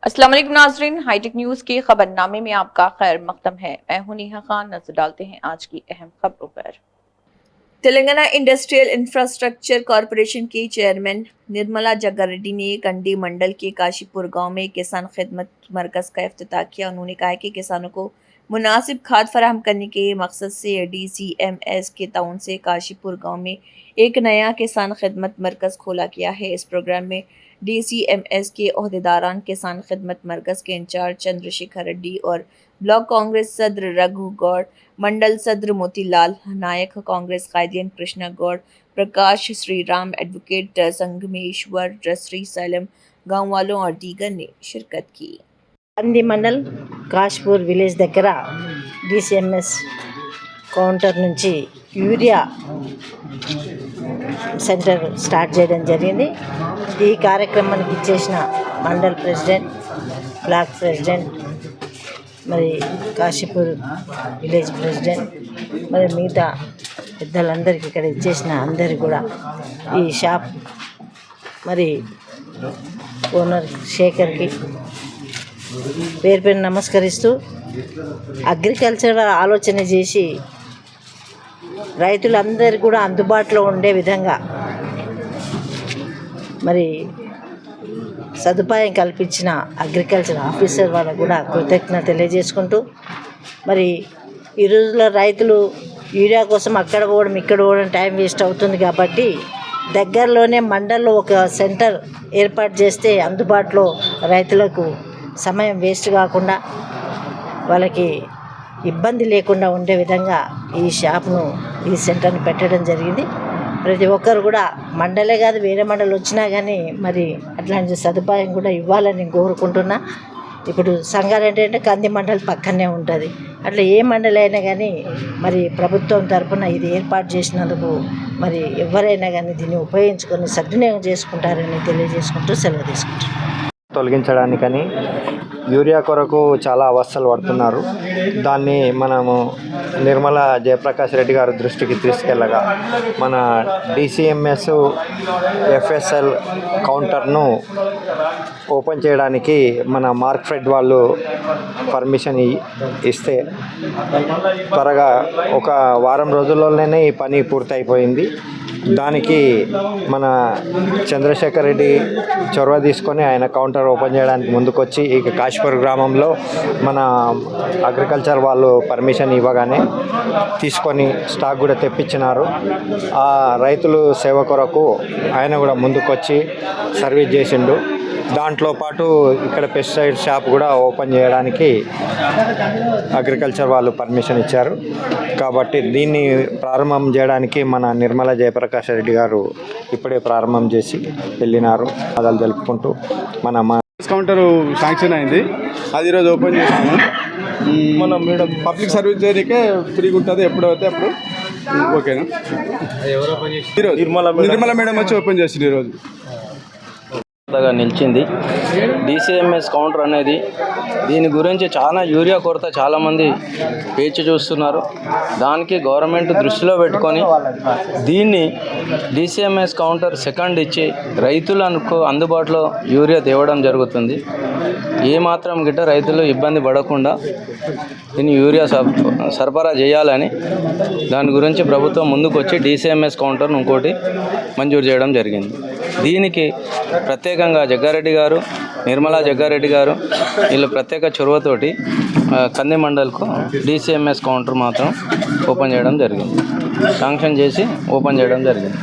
अस्सलाम वालेकुम नाज़रीन, हाईटेक न्यूज़ के खबरनामे में आपका खैर मकदम है। मैं हूं नेहा खान। नजर डालते हैं आज की अहम खबरों पर। तेलंगाना इंडस्ट्रियल इंफ्रास्ट्रक्चर कॉरपोरेशन के चेयरमैन निर्मला जग्गारेड्डी ने कंडी मंडल के काशीपुर गांव में किसान खिदमत मरकज़ का इफ्तिताह किया। उन्होंने कहा कि किसानों को मुनासिब खाद फराहम करने के मकसद से DCMS के ताउन से काशीपुर गांव में एक नया किसान खिदमत मरकज़ खोला गया है। इस प्रोग्राम में DCMS के ओहदेदारान, किसान खिदमत मरकज़ के इंचार्ज चंद्रशेखर रेड्डी और ब्लॉक कांग्रेस सदर रघु गौड़, मंडल सदर मोतीलाल नायक, कांग्रेस कायदीन कृष्णा गौड़, प्रकाश श्रीराम, एडवोकेट संगमेश्वर, श्री सैलम, गाँव वालों और दीगर ने शिरकत की। कंदी मंडल काशपूर विलेज దగ్గర DCMS కౌంటర్ నుంచి యూరియా సెంటర్ స్టార్ట్ చేయడం జరిగింది. ఈ కార్యక్రమానికి ఇచ్చేసిన మండల్ ప్రెసిడెంట్, బ్లాక్ ప్రెసిడెంట్, మరి కాశీపూర్ విలేజ్ ప్రెసిడెంట్, మరి మిగతా పెద్దలందరికీ ఇక్కడ ఇచ్చేసిన అందరికీ కూడా ఈ షాప్ మరి ఓనర్ శేఖర్కి పేరు పేరు నమస్కరిస్తూ అగ్రికల్చర్ ఆలోచన చేసి రైతులందరూ కూడా అందుబాటులో ఉండే విధంగా మరి సదుపాయం కల్పించిన అగ్రికల్చర్ ఆఫీసర్ వాళ్ళకు కూడా కృతజ్ఞత తెలియజేసుకుంటూ, మరి ఈ రోజుల్లో రైతులు యూరియా కోసం అక్కడ పోవడం ఇక్కడ పోవడం టైం వేస్ట్ అవుతుంది కాబట్టి దగ్గరలోనే మండల్లో ఒక సెంటర్ ఏర్పాటు చేస్తే అందుబాటులో రైతులకు సమయం వేస్ట్ కాకుండా వాళ్ళకి ఇబ్బంది లేకుండా ఉండే విధంగా ఈ షాప్ను, ఈ సెంటర్ని పెట్టడం జరిగింది. ప్రతి ఒక్కరు కూడా మండలే కాదు వేరే మండలు వచ్చినా కానీ మరి అట్లాంటి సదుపాయం కూడా ఇవ్వాలని కోరుకుంటున్నా. ఇప్పుడు సంగారెడ్డి అంటే కంది మండలి పక్కనే ఉంటుంది. అట్లా ఏ మండలి అయినా కానీ మరి ప్రభుత్వం తరఫున ఇది ఏర్పాటు చేసినందుకు మరి ఎవరైనా కానీ దీన్ని ఉపయోగించుకొని సద్వినియోగం చేసుకుంటారని తెలియజేసుకుంటూ సెలవు తీసుకుంటారు. తొలగించడానికని యూరియా కొరకు చాలా అవస్థలు పడుతున్నారు. దాన్ని మనము నిర్మలా జయప్రకాష్ రెడ్డి గారి దృష్టికి తీసుకెళ్ళగా మన DCMS FSL కౌంటర్ను ఓపెన్ చేయడానికి మన మార్క్ఫెడ్ వాళ్ళు పర్మిషన్ ఇస్తే త్వరగా ఒక వారం రోజుల్లోనే ఈ పని పూర్తయిపోయింది. దానికి మన చంద్రశేఖర్ రెడ్డి చొరవ తీసుకొని ఆయన కౌంటర్ ఓపెన్ చేయడానికి ముందుకొచ్చి ఇక కాశీపూర్ గ్రామంలో మన అగ్రికల్చర్ వాళ్ళు పర్మిషన్ ఇవ్వగానే తీసుకొని స్టాక్ కూడా తెప్పించినారు. ఆ రైతులు సేవ కొరకు ఆయన కూడా ముందుకొచ్చి సర్వీస్ చేసిండు. దాంట్లో పాటు ఇక్కడ పెస్టిసైడ్ షాప్ కూడా ఓపెన్ చేయడానికి అగ్రికల్చర్ వాళ్ళు పర్మిషన్ ఇచ్చారు. కాబట్టి దీన్ని ప్రారంభం చేయడానికి మన నిర్మలా జయప్రకాష్ రెడ్డి గారు ఇప్పుడే ప్రారంభం చేసి వెళ్ళినారు. అదాలు తెలుపుకుంటూ మన కౌంటర్ శాంక్షన్ అయింది. అది ఈరోజు ఓపెన్ చేసాము. మనం మేడం పబ్లిక్ సర్వీస్ చేయడానికే ఫ్రీగా ఉంటుంది. ఎప్పుడైతే అప్పుడు ఓకేనా. ఈరోజు నిర్మలా మేడం వచ్చి ఓపెన్ చేసింది. ఈరోజు నిలిచింది DCMS కౌంటర్ అనేది. దీని గురించి చాలా యూరియా కొరత చాలామంది వేచి చూస్తున్నారు. దానికి గవర్నమెంట్ దృష్టిలో పెట్టుకొని దీన్ని DCMS కౌంటర్ సెకండ్ ఇచ్చి రైతులకు అందుబాటులో యూరియా తేవడం జరుగుతుంది. ఏమాత్రం గిట్ట రైతులు ఇబ్బంది పడకుండా దీన్ని యూరియా సరఫరా చేయాలని దాని గురించి ప్రభుత్వం ముందుకు వచ్చి DCMS కౌంటర్ను ఇంకోటి మంజూరు చేయడం జరిగింది. దీనికి ప్రత్యేకంగా జగ్గారెడ్డి గారు, నిర్మలా జగ్గారెడ్డి గారు వీళ్ళు ప్రత్యేక చొరవతోటి కంది మండల్కు DCMS కౌంటర్ మాత్రం ఓపెన్ చేయడం జరిగింది. శాంక్షన్ చేసి ఓపెన్ చేయడం జరిగింది.